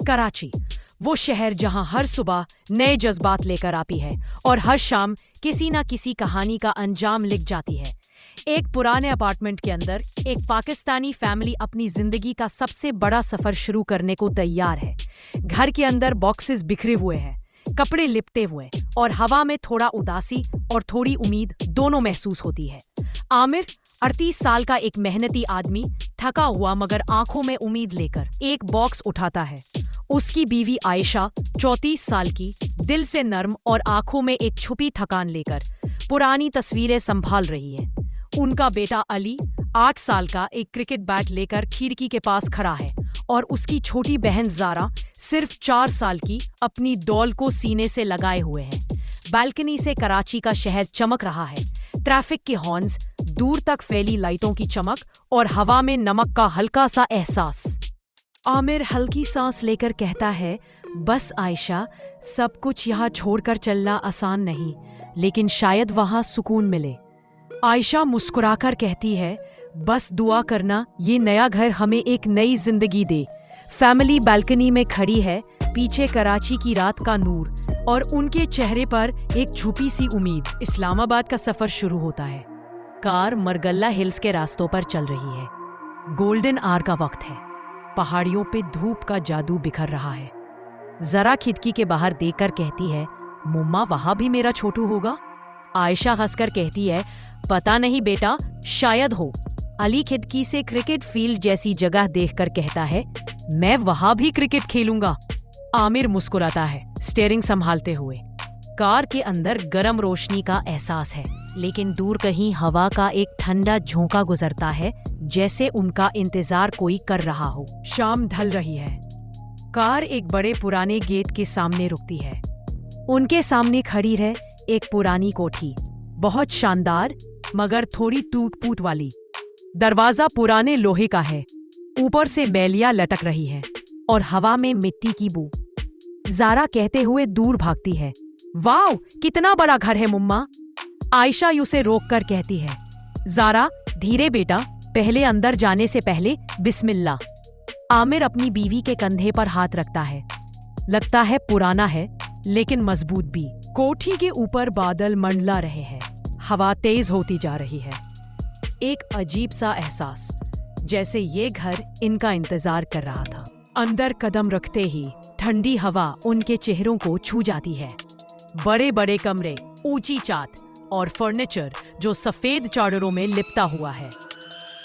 कराची, वो शहर जहां हर सुबह नए जज्बात लेकर आती है और हर शाम किसी ना किसी कहानी का अंजाम लिख जाती है। एक पुराने अपार्टमेंट के अंदर एक पाकिस्तानी फैमिली अपनी जिंदगी का सबसे बड़ा सफर शुरू करने को तैयार है। घर के अंदर बॉक्सेस बिखरे हुए हैं, कपड़े लिपटे हुए और हवा में थोड़ा उदासी और थोड़ी उम्मीद दोनों महसूस होती है। आमिर 38 साल का एक मेहनती आदमी थका हुआ मगर आंखों में उम्मीद लेकर एक बॉक्स उठाता है। उसकी बीवी आयशा 34 साल की, दिल से नर्म और आंखों में एक छुपी थकान लेकर पुरानी तस्वीरें संभाल रही है। उनका बेटा अली 8 साल का एक क्रिकेट बैट लेकर खिड़की के पास खड़ा है और उसकी छोटी बहन ज़ारा सिर्फ 4 साल की अपनी डॉल को सीने से लगाए हुए है। बालकनी से कराची का शहर चमक रहा है। ट्रैफिक के हॉर्न्स, दूर तक फैली लाइटों की चमक और हवा में नमक का हल्का सा एहसास। आमिर हल्की सांस लेकर कहता है, बस आयशा, सब कुछ यहाँ छोड़कर चलना आसान नहीं, लेकिन शायद वहाँ सुकून मिले। आयशा मुस्कुराकर कहती है, बस दुआ करना ये नया घर हमें एक नई जिंदगी दे। फैमिली बालकनी में खड़ी है, पीछे कराची की रात का नूर और उनके चेहरे पर एक छुपी सी उम्मीद। इस्लामाबाद का सफर शुरू होता है। कार मरगल्ला हिल्स के रास्तों पर चल रही है। गोल्डन आवर का वक्त है। पहाड़ियों पे धूप का जादू बिखर रहा है। जरा खिड़की के बाहर देखकर कहती है, मुम्मा वहां भी मेरा छोटू होगा? आयशा हंसकर कहती है, पता नहीं बेटा, शायद हो। अली खिड़की से क्रिकेट फील्ड जैसी जगह देखकर कहता है, मैं वहां भी क्रिकेट खेलूंगा। आमिर मुस्कुराता है, स्टीयरिंग संभालते हुए। कार के अंदर गर्म रोशनी का एहसास है, लेकिन दूर कहीं हवा का एक ठंडा झोंका गुजरता है, जैसे उनका इंतजार कोई कर रहा हो। शाम ढल रही है। कार एक बड़े पुराने गेट के सामने रुकती है। उनके सामने खड़ी है एक पुरानी कोठी, बहुत शानदार मगर थोड़ी टूट-फूट वाली। दरवाजा पुराने लोहे का है, ऊपर से बेलियां लटक रही है और हवा में मिट्टी की बू। ज़ारा कहते हुए दूर भागती है, वाओ, कितना बड़ा घर है मुम्मा। आयशा उसे रोककर कहती है, ज़ारा धीरे बेटा, पहले अंदर जाने से पहले बिस्मिल्लाह। आमिर अपनी बीवी के कंधे पर हाथ रखता है। लगता है पुराना है लेकिन मजबूत भी। कोठी के ऊपर बादल मंडला रहे हैं, हवा तेज होती जा रही है। एक अजीब सा एहसास, जैसे ये घर इनका इंतजार कर रहा था। अंदर कदम रखते ही ठंडी हवा उनके चेहरों को छू जाती है। बड़े बड़े कमरे, ऊंची चात और फर्नीचर जो सफेद चादरों में लिपटा हुआ है।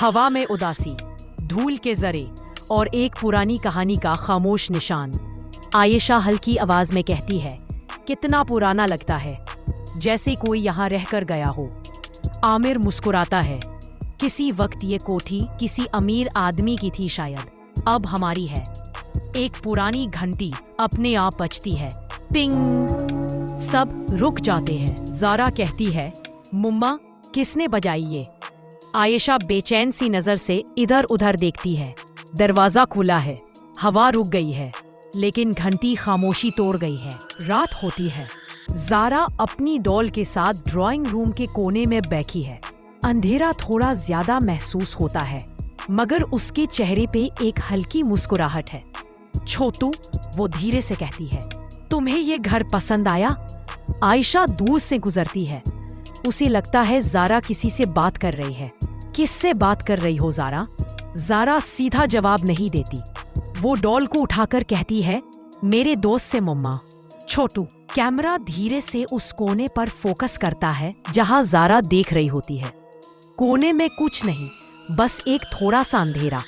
हवा में उदासी, धूल के जरे और एक पुरानी कहानी का खामोश निशान। आयशा हल्की आवाज में कहती है, कितना पुराना लगता है, जैसे कोई यहाँ रहकर गया हो। आमिर मुस्कुराता है, किसी वक्त ये कोठी किसी अमीर आदमी की थी शायद, अब हमारी है। एक पुरानी घंटी अपने आप बजती है, पिंग। सब रुक जाते हैं। ज़ारा कहती है, मुम्मा किसने बजाई ये? आयशा बेचैन सी नजर से इधर उधर देखती है। दरवाजा खुला है, हवा रुक गई है, लेकिन घंटी खामोशी तोड़ गई है। रात होती है। ज़ारा अपनी डॉल के साथ ड्राइंग रूम के कोने में बैठी है। अंधेरा थोड़ा ज्यादा महसूस होता है, मगर उसके चेहरे पे एक हल्की मुस्कुराहट है। छोटू, वो धीरे से कहती है, तुम्हें ये घर पसंद आया? आयशा दूर से गुजरती है। उसे लगता है ज़ारा किसी से बात कर रही है। किससे बात कर रही हो ज़ारा? ज़ारा सीधा जवाब नहीं देती। वो डॉल को उठाकर कहती है, मेरे दोस्त से मुम्मा। छोटू कैमरा धीरे से उस कोने पर फोकस करता है जहां ज़ारा देख रही होती है। कोने में कुछ नहीं, बस एक थोड़ा सा अंधेरा,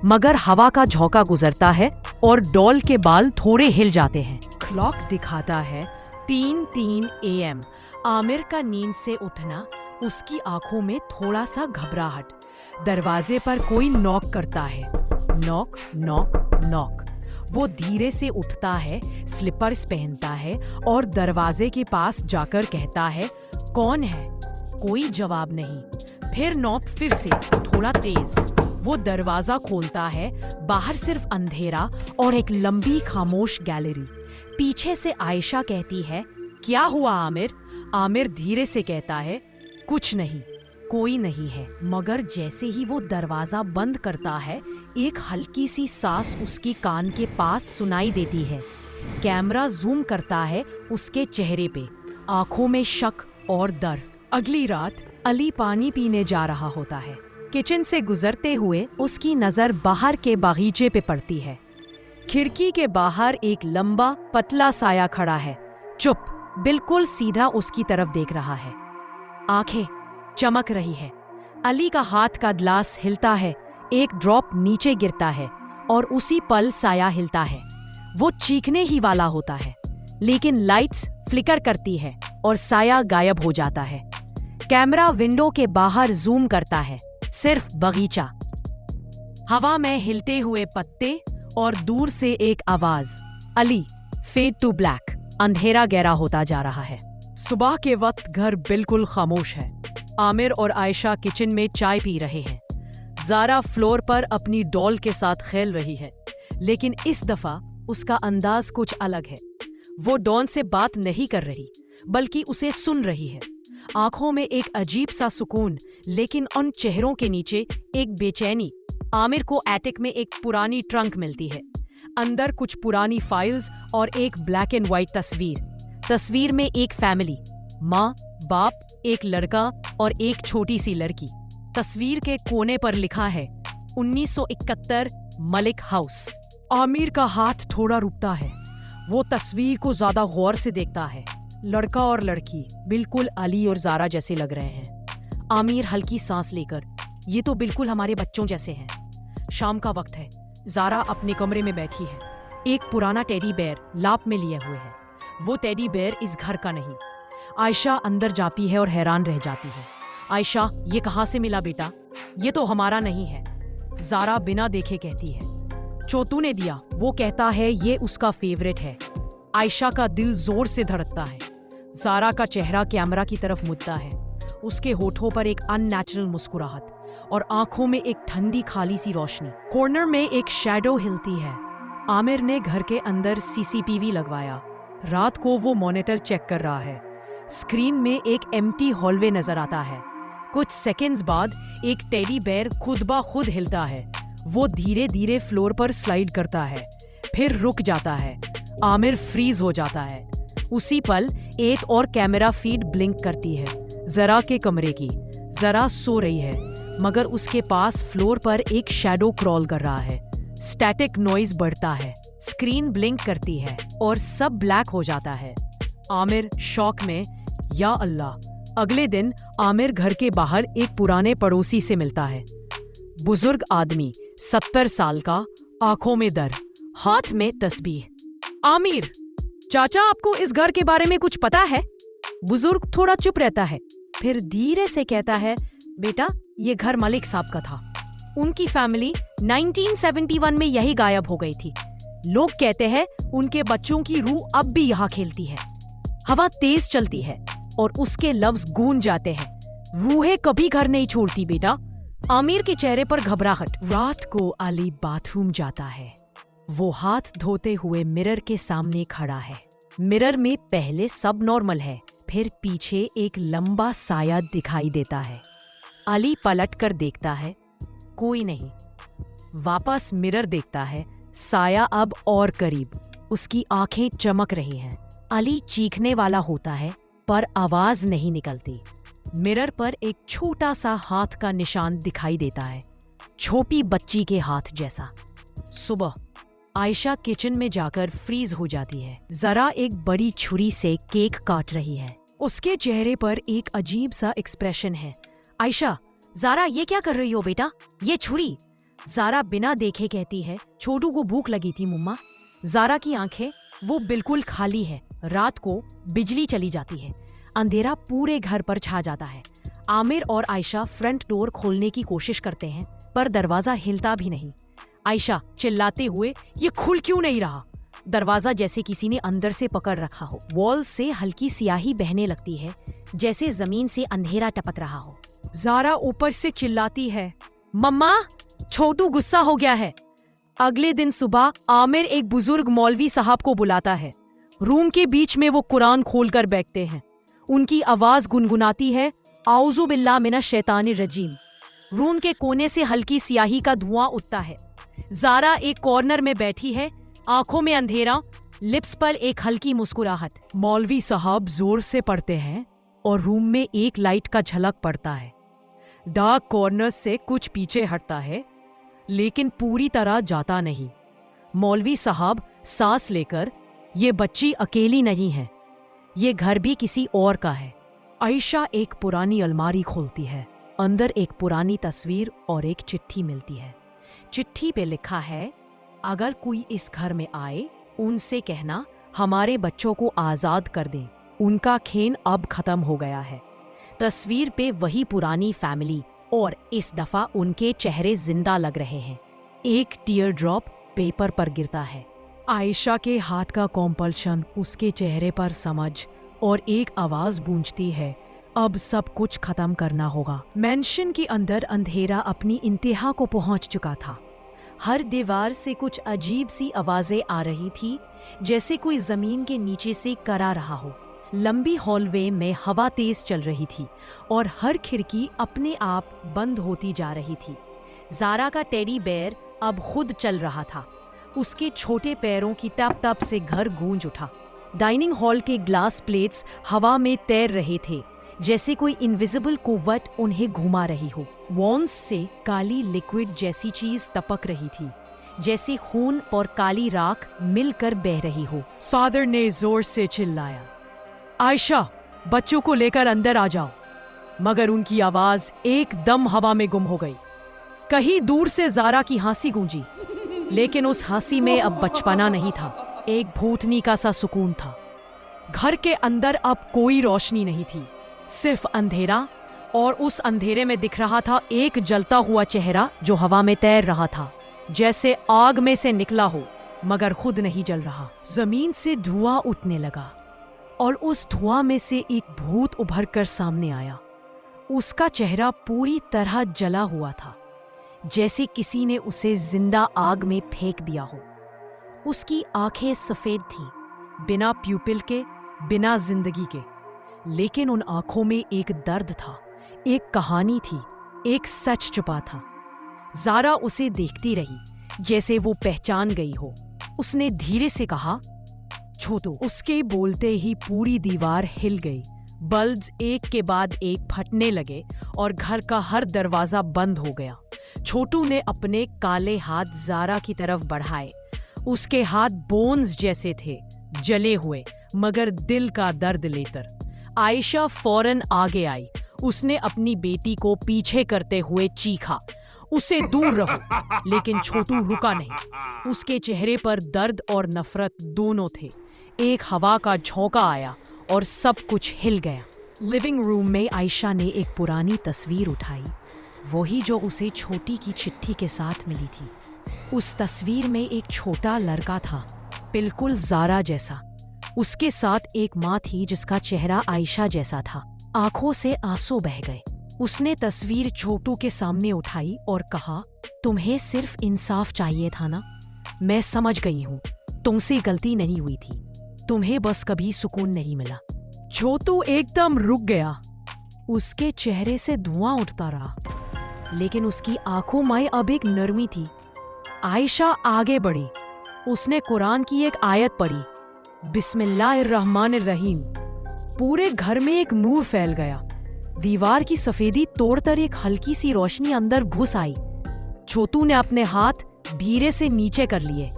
मगर हवा का झोंका गुजरता है और डॉल के बाल थोड़े हिल जाते हैं। क्लॉक दिखाता है 3:03 AM। आमिर का नींद से उठना, उसकी आंखों में थोड़ा सा घबराहट। दरवाजे पर कोई नॉक करता है। Knock knock knock. वो धीरे से उठता है, स्लीपर्स पहनता है और दरवाजे के पास जाकर कहता है, कौन है? कोई जवाब नहीं। फिर नॉक फिर से, थोड़ा तेज। वो दरवाजा खोलता है। बाहर सिर्फ अंधेरा और एक लंबी खामोश गैलरी। पीछे से आयशा कहती है, क्या हुआ आमिर? आमिर धीरे से कहता है, कुछ नहीं, कोई नहीं है। मगर जैसे ही वो दरवाजा बंद करता है, एक हल्की सी सांस उसकी कान के पास सुनाई देती है। कैमरा जूम करता है उसके चेहरे पे, आंखों में शक और डर। अगली रात अली पानी पीने जा रहा होता है। किचन से गुजरते हुए उसकी नजर बाहर के बागीचे पे पड़ती है। खिड़की के बाहर एक लंबा पतला साया खड़ा है, चुप, बिल्कुल सीधा उसकी तरफ देख रहा है। आंखें चमक रही है। अली का हाथ का ग्लास हिलता है, एक ड्रॉप नीचे गिरता है और उसी पल साया हिलता है। वो चीखने ही वाला होता है, लेकिन लाइट्स फ्लिकर करती है और साया गायब हो जाता है। कैमरा विंडो के बाहर जूम करता है, सिर्फ बगीचा, हवा में हिलते हुए पत्ते और दूर से एक आवाज, अली, फेड टू ब्लैक। अंधेरा गहरा होता जा रहा है। सुबह के वक्त घर बिल्कुल खामोश है। आमिर और आयशा किचन में चाय पी रहे हैं। ज़ारा फ्लोर पर अपनी डॉल के साथ खेल रही है, लेकिन इस दफा उसका अंदाज कुछ अलग है। वो डॉन से बात नहीं कर रही, बल्कि उसे सुन रही है। आंखों में एक अजीब सा सुकून, लेकिन उन चेहरों के नीचे एक बेचैनी। आमिर को एटिक में एक पुरानी ट्रंक मिलती है। अंदर कुछ पुरानी फाइल्स और एक ब्लैक एंड व्हाइट तस्वीर। तस्वीर में एक फैमिली, माँ, बाप, एक लड़का और एक छोटी सी लड़की। तस्वीर के कोने पर लिखा है 1971 मलिक हाउस। आमिर का हाथ थोड़ा रुकता है। वो तस्वीर को ज्यादा गौर से देखता है। लड़का और लड़की बिल्कुल अली और ज़ारा जैसे लग रहे हैं। आमिर हल्की सांस लेकर, ये तो बिल्कुल हमारे बच्चों जैसे हैं। शाम का वक्त है। ज़ारा अपने कमरे में बैठी है। एक पुराना टेडी बेयर लाप में लिए हुए है। वो टेडी बेयर इस घर का नहीं। आयशा अंदर जाती है और हैरान रह जाती है। आयशा, ये कहाँ से मिला बेटा? ये तो हमारा नहीं है। ज़ारा बिना देखे कहती है, चोटू ने दिया। वो कहता है ये उसका फेवरेट है। आयशा का दिल जोर से धड़कता है। ज़ारा का चेहरा कैमरा की तरफ मुड़ता है। उसके होठों पर एक अननेचुरल मुस्कुराहट और आंखों में एक ठंडी खाली सी रोशनी। कॉर्नर में एक शैडो हिलती है। आमिर ने घर के अंदर सीसीटीवी लगवाया। रात को वो मॉनिटर चेक कर रहा है। स्क्रीन में एक एम्प्टी हॉलवे नजर आता है। कुछ सेकंड्स बाद एक टेडी बेयर खुद ब खुद हिलता है। वो धीरे धीरे फ्लोर पर स्लाइड करता है, फिर रुक जाता है। आमिर फ्रीज हो जाता है। उसी पल एक और कैमरा फीड ब्लिंक करती है, ज़रा के कमरे की। ज़रा सो रही है, मगर उसके पास फ्लोर पर एक शैडो क्रॉल कर रहा है। स्टैटिक नॉइज बढ़ता है, स्क्रीन ब्लिंक करती है और सब ब्लैक हो जाता है। आमिर शॉक में, या अल्लाह। अगले दिन आमिर घर के बाहर एक पुराने पड़ोसी से मिलता है। बुजुर्ग आदमी, 70 साल का, आंखों में दर्द, हाथ में तस्बीह। आमिर, चाचा, आपको इस घर के बारे में कुछ पता है? बुजुर्ग थोड़ा चुप रहता है, फिर धीरे से कहता है, बेटा, ये घर मलिक साहब का था। उनकी फैमिली 1971 में यही गायब हो गई थी। लोग कहते हैं उनके बच्चों की रूह अब भी यहाँ खेलती है। हवा तेज चलती है और उसके लफ्ज गूंज जाते हैं, रूहें कभी घर नहीं छोड़ती बेटा। आमिर के चेहरे पर घबराहट। रात को अली बाथरूम जाता है। वो हाथ धोते हुए मिरर के सामने खड़ा है। मिरर में पहले सब नॉर्मल है, फिर पीछे एक लंबा साया दिखाई देता है। अली पलट कर देखता है, कोई नहीं। वापस मिरर देखता है, साया अब और करीब। उसकी आंखें चमक रही हैं। अली चीखने वाला होता है, पर आवाज नहीं निकलती। मिरर पर एक छोटा सा हाथ का निशान दिखाई देता है, छोटी बच्ची के हाथ जैसा। सुबह आयशा किचन में जाकर फ्रीज हो जाती है। ज़रा एक बड़ी छुरी से केक काट रही है। उसके चेहरे पर एक अजीब सा एक्सप्रेशन है। आयशा, ज़ारा, ये क्या कर रही हो बेटा? ये छुरी। ज़ारा बिना देखे कहती है, छोटू को भूख लगी थी मुम्मा। ज़ारा की आंखें वो बिल्कुल खाली है। रात को बिजली चली जाती है। अंधेरा पूरे घर पर छा जाता है। आमिर और आयशा फ्रंट डोर खोलने की कोशिश करते हैं, पर दरवाजा हिलता भी नहीं। आयशा चिल्लाते हुए, ये खुल क्यों नहीं रहा? दरवाजा जैसे किसी ने अंदर से पकड़ रखा हो। वॉल से हल्की सियाही बहने लगती है, जैसे जमीन से अंधेरा टपक रहा हो। ज़ारा ऊपर से चिल्लाती है, मम्मा, छोटू गुस्सा हो गया है। अगले दिन सुबह आमिर एक बुजुर्ग मौलवी साहब को बुलाता है। रूम के बीच में वो कुरान खोलकर बैठते हैं। उनकी आवाज गुनगुनाती है, आऊज़ु बिल्लाह मिनश शैतानिर रजीम। रूम के कोने से हल्की सियाही का धुआं उठता है। जारा एक कॉर्नर में बैठी है, आंखों में अंधेरा, लिप्स पर एक हल्की मुस्कुराहट। मौलवी साहब जोर से पढ़ते हैं और रूम में एक लाइट का झलक पड़ता है। डार्क कॉर्नर से कुछ पीछे हटता है, लेकिन पूरी तरह जाता नहीं। मौलवी साहब सांस लेकर, ये बच्ची अकेली नहीं है, ये घर भी किसी और का है। आयशा एक पुरानी अलमारी खोलती है। अंदर एक पुरानी तस्वीर और एक चिट्ठी मिलती है। चिट्ठी पे लिखा है, अगर कोई इस घर में आए, उनसे कहना हमारे बच्चों को आज़ाद कर दें, उनका खेल अब खत्म हो गया है। तस्वीर पे वही पुरानी फैमिली और इस दफा उनके चेहरे जिंदा लग रहे हैं। एक टीयर ड्रॉप पेपर पर गिरता है। आयशा के हाथ का कॉम्पल्शन उसके चेहरे पर समझ और एक आवाज गूंजती है, अब सब कुछ खत्म करना होगा। मैंशन के अंदर अंधेरा अपनी इंतहा को पहुंच चुका था। हर दीवार से कुछ अजीब सी आवाजें आ रही थी, जैसे कोई जमीन के नीचे से करा रहा हो। लंबी हॉलवे में हवा तेज चल रही थी और हर खिड़की अपने आप बंद होती जा रही थी। जारा का टेडी बेयर अब खुद चल रहा था। उसके छोटे पैरों की टप टप से घर गूंज उठा। डाइनिंग हॉल के ग्लास प्लेट्स हवा में तैर रहे थे, जैसे कोई इनविजिबल कुव्वत उन्हें घुमा रही हो। वॉल्स से काली लिक्विड जैसी चीज टपक रही थी, जैसे खून और काली राख मिलकर बह रही हो। फादर ने जोर से चिल्लाया, आयशा, बच्चों को लेकर अंदर आ जाओ। मगर उनकी आवाज एकदम हवा में गुम हो गई। कहीं दूर से जारा की हंसी गूंजी, लेकिन उस हंसी में अब बचपना नहीं था, एक भूतनी का सा सुकून था। घर के अंदर अब कोई रोशनी नहीं थी, सिर्फ अंधेरा, और उस अंधेरे में दिख रहा था एक जलता हुआ चेहरा जो हवा में तैर रहा था, जैसे आग में से निकला हो मगर खुद नहीं जल रहा। जमीन से धुआं उठने लगा और उस धुआं में से एक भूत उभर कर सामने आया। उसका चेहरा पूरी तरह जला हुआ था, जैसे किसी ने उसे जिंदा आग में फेंक दिया हो। उसकी आंखें सफेद थीं, बिना प्यूपिल के, बिना जिंदगी के, लेकिन उन आंखों में एक दर्द था, एक कहानी थी, एक सच छुपा था। जारा उसे देखती रही, जैसे वो पहचान गई हो। उसने धीरे से कहा, छोटू। उसके बोलते ही पूरी दीवार हिल गई। बल्ब्स एक के बाद एक फटने लगे और घर का हर दरवाजा बंद हो गया। छोटू ने अपने काले हाथ जारा की तरफ बढ़ाए। उसके हाथ बोन्स जैसे थे, जले हुए मगर दिल का दर्द लेकर। आयशा फौरन आगे आई। उसने अपनी बेटी को पीछे करते हुए चीखा, उसे दूर रहो। लेकिन छोटू रुका नहीं। उसके चेहरे पर दर्द और नफरत दोनों थे। एक हवा का झोंका आया और सब कुछ हिल गया। लिविंग रूम में आयशा ने एक पुरानी तस्वीर उठाई, वही जो उसे छोटी की चिट्ठी के साथ मिली थी। उस तस्वीर में एक छोटा लड़का था, बिल्कुल जारा जैसा। उसके साथ एक माँ थी जिसका चेहरा आयशा जैसा था। आंखों से आंसू बह गए। उसने तस्वीर छोटू के सामने उठाई और कहा, तुम्हें सिर्फ इंसाफ चाहिए था ना? मैं समझ गई हूँ, तुमसे गलती नहीं हुई थी, तुम्हें बस कभी सुकून नहीं मिला। छोटू एकदम रुक गया। उसके चेहरे से धुआं उठता रहा, लेकिन उसकी आंखों में अब एक नरमी थी। आयशा आगे बढ़ी। उसने कुरान की एक आयत पढ़ी, बिस्मिल्लाहिर्रहमानिर्रहीम। पूरे घर में एक नूर फैल गया। दीवार की सफेदी तोड़कर एक हल्की सी रोशनी अंदर घुस आई। छोटू ने अपने हाथ धीरे से नीचे कर लिए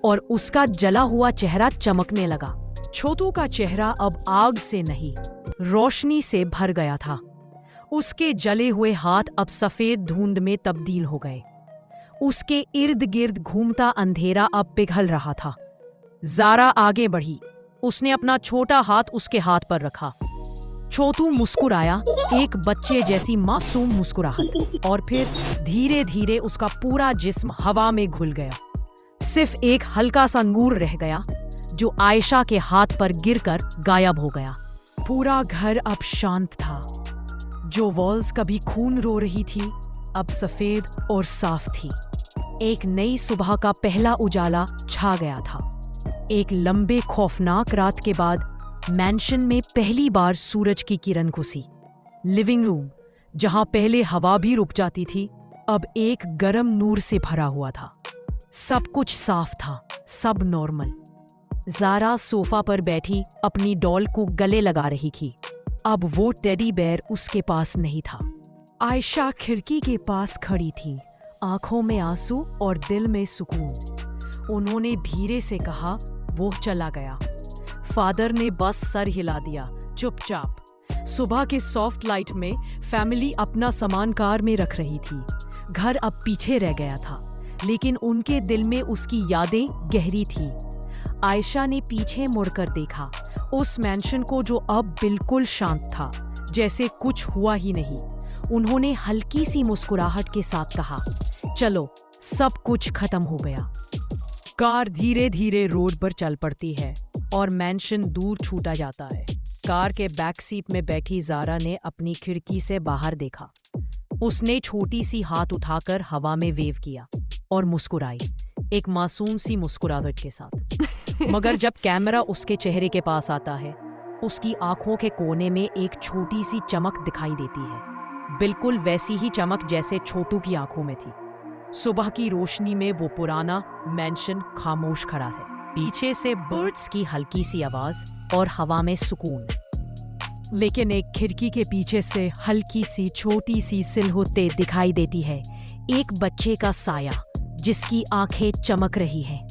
और उसका जला हुआ चेहरा चमकने लगा। छोटू का चेहरा अब आग से नहीं, रोशनी से भर गया था। उसके जले हुए हाथ अब सफेद धुंध में तब्दील हो गए। उसके इर्द गिर्द घूमता अंधेरा अब पिघल रहा था। जारा आगे बढ़ी। उसने अपना छोटा हाथ उसके हाथ पर रखा। छोटू मुस्कुराया, एक बच्चे जैसी मासूम मुस्कुराहट, और फिर धीरे धीरे उसका पूरा जिस्म हवा में घुल गया। सिर्फ एक हल्का सा नूर रह गया जो आयशा के हाथ पर गिरकर गायब हो गया। पूरा घर अब शांत था। जो वॉल्स कभी खून रो रही थी, अब सफेद और साफ थी। एक नई सुबह का पहला उजाला छा गया था। एक लंबे खौफनाक रात के बाद मैंशन में पहली बार सूरज की किरण घुसी। लिविंग रूम, जहां पहले हवा भी रुक जाती थी, अब एक गर्म नूर से भरा हुआ था। सब कुछ साफ था, सब नॉर्मल। ज़ारा सोफा पर बैठी अपनी डॉल को गले लगा रही थी। अब वो टेडी बेयर उसके पास नहीं था। आयशा खिड़की के पास खड़ी थी, आंखों में आंसू और दिल में सुकून। उन्होंने धीरे से कहा, वो चला गया। फादर ने बस सर हिला दिया, चुपचाप। सुबह के सॉफ्ट लाइट में फैमिली अपना सामान कार में रख रही थी। घर अब पीछे रह गया था, लेकिन उनके दिल में उसकी यादें गहरी थी। आयशा ने पीछे मुड़कर देखा, उस मैंशन को जो अब बिल्कुल शांत था, जैसे कुछ हुआ ही नहीं। उन्होंने हल्की सी मुस्कुराहट के साथ कहा, चलो सब कुछ खत्म हो गया। कार धीरे धीरे रोड पर चल पड़ती है और मैंशन दूर छूटा जाता है। कार के बैक सीट में बैठी ज़ारा ने अपनी खिड़की से बाहर देखा। उसने छोटी सी हाथ उठाकर हवा में वेव किया और मुस्कुराई, एक मासूम सी मुस्कुराहट के साथ। मगर जब कैमरा उसके चेहरे के पास आता है, उसकी आंखों के कोने में एक छोटी सी चमक दिखाई देती है, बिल्कुल वैसी ही चमक जैसे छोटू की आंखों में थी। सुबह की रोशनी में वो पुराना मैंशन खामोश खड़ा है, पीछे से बर्ड्स की हल्की सी आवाज और हवा में सुकून। लेकिन एक खिड़की के पीछे से हल्की सी छोटी सी सिलहुतें दिखाई देती है, एक बच्चे का साया जिसकी आंखें चमक रही हैं।